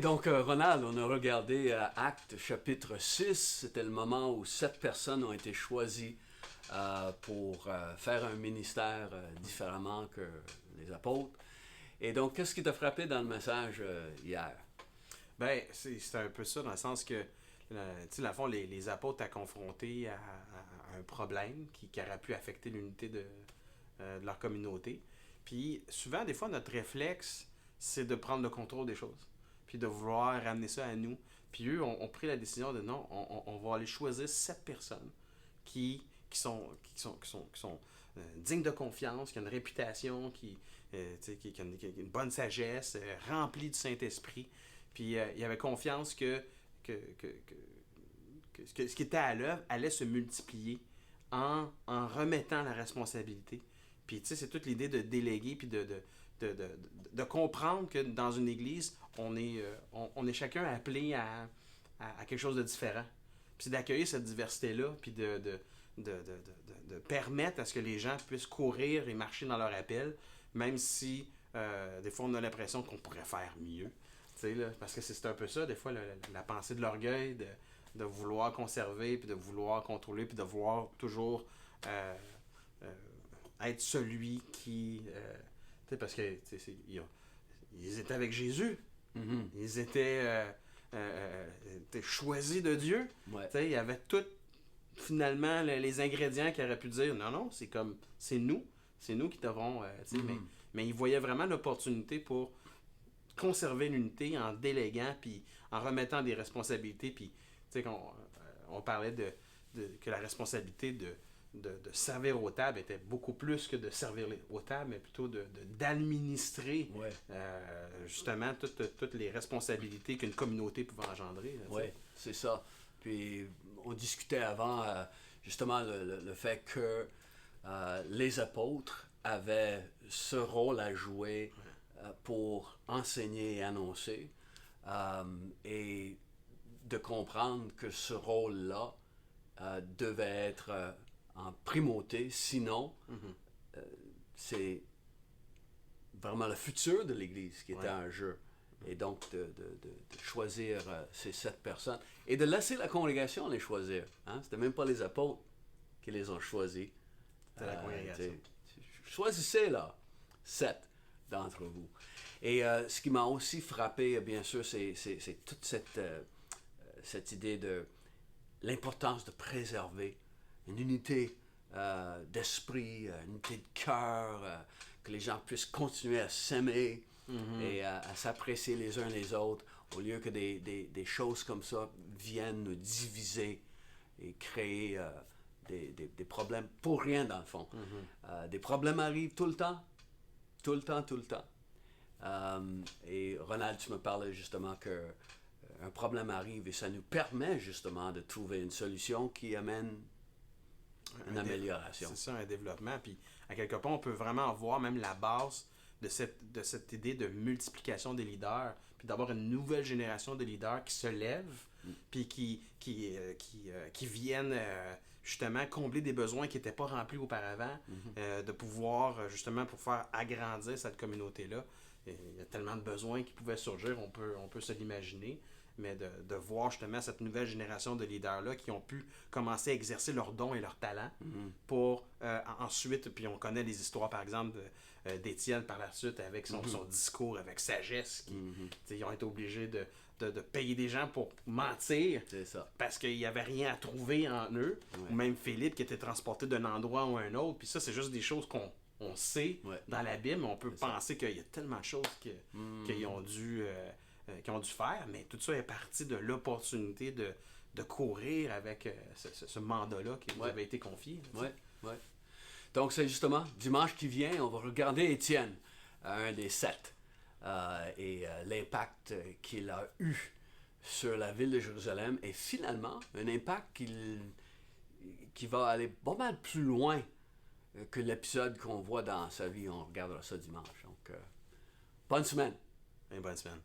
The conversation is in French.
donc Ronald, on a regardé Actes chapitre 6. C'était le moment où 7 personnes ont été choisies pour faire un ministère différemment que les apôtres. Et donc, qu'est-ce qui t'a frappé dans le message hier? Ben, c'est un peu ça, dans le sens que, tu sais, dans le fond, les apôtres étaient confrontés à un problème qui aurait pu affecter l'unité de leur communauté. Puis, souvent, des fois, notre réflexe, c'est de prendre le contrôle des choses. Puis de vouloir ramener ça à nous. Puis eux ont pris la décision de non, on va aller choisir 7 personnes qui sont dignes de confiance, qui ont une réputation, qui ont une bonne sagesse, remplie du Saint-Esprit. Puis il avait confiance que ce qui était à l'œuvre allait se multiplier en remettant la responsabilité. Puis tu sais, c'est toute l'idée de déléguer, puis de comprendre que dans une église, on est chacun appelé à quelque chose de différent. Puis d'accueillir cette diversité-là, puis de permettre à ce que les gens puissent courir et marcher dans leur appel, même si des fois on a l'impression qu'on pourrait faire mieux. Là, parce que c'est un peu ça, des fois, la pensée de l'orgueil, de vouloir conserver, puis de vouloir contrôler, puis de vouloir toujours être celui qui... parce que ils étaient avec Jésus. Mm-hmm. Ils étaient choisis de Dieu. Ouais. Il y avait tout, finalement, les ingrédients qui auraient pu dire, non, c'est nous qui devrons... Mm-hmm. mais ils voyaient vraiment l'opportunité pour conserver l'unité en déléguant, puis en remettant des responsabilités. Puis, on parlait que la responsabilité de servir aux tables était beaucoup plus que de servir aux tables, mais plutôt d'administrer justement toutes les responsabilités qu'une communauté pouvait engendrer. Oui, c'est ça. Puis on discutait avant justement le fait que les apôtres avaient ce rôle à jouer pour enseigner et annoncer et de comprendre que ce rôle-là devait être en primauté, sinon c'est vraiment le futur de l'Église qui était en jeu. Et donc de choisir ces 7 personnes et de laisser la congrégation les choisir. Hein? C'était même pas les apôtres qui les ont choisis. C'était la congrégation. Choisissez là 7 d'entre vous. Et ce qui m'a aussi frappé, bien sûr, c'est toute cette idée de l'importance de préserver une unité d'esprit, une unité de cœur, que les gens puissent continuer à s'aimer et à s'apprécier les uns les autres, au lieu que des choses comme ça viennent nous diviser et créer des problèmes pour rien, dans le fond. Des problèmes arrivent tout le temps. Tout le temps. Et Ronald, tu me parlais justement qu'un problème arrive et ça nous permet justement de trouver une solution qui amène une amélioration. C'est ça, un développement. Puis, à quelque part, on peut vraiment voir même la base de cette idée de multiplication des leaders, puis d'avoir une nouvelle génération de leaders qui se lèvent, puis qui viennent justement combler des besoins qui n'étaient pas remplis auparavant, de pouvoir justement pour faire agrandir cette communauté-là. Il y a tellement de besoins qui pouvaient surgir, on peut se l'imaginer, mais de voir justement cette nouvelle génération de leaders-là qui ont pu commencer à exercer leurs dons et leurs talents pour ensuite, puis on connaît les histoires par exemple d'Étienne par la suite avec son discours, avec sagesse, ils ont été obligés de payer des gens pour mentir parce qu'il n'y avait rien à trouver en eux, ou même Philippe qui était transporté d'un endroit ou un autre, puis ça c'est juste des choses qu'on sait dans la Bible, mais on peut penser qu'il y a tellement de choses qu'ils ont dû faire, mais tout ça est parti de l'opportunité de courir avec ce mandat-là qui vous avait été confié. Oui. Donc c'est justement, dimanche qui vient, on va regarder Étienne, un des 7, et l'impact qu'il a eu sur la ville de Jérusalem, et finalement, un impact qui va aller pas mal plus loin que l'épisode qu'on voit dans sa vie. On regardera ça dimanche. Donc, bonne semaine. Bonne semaine.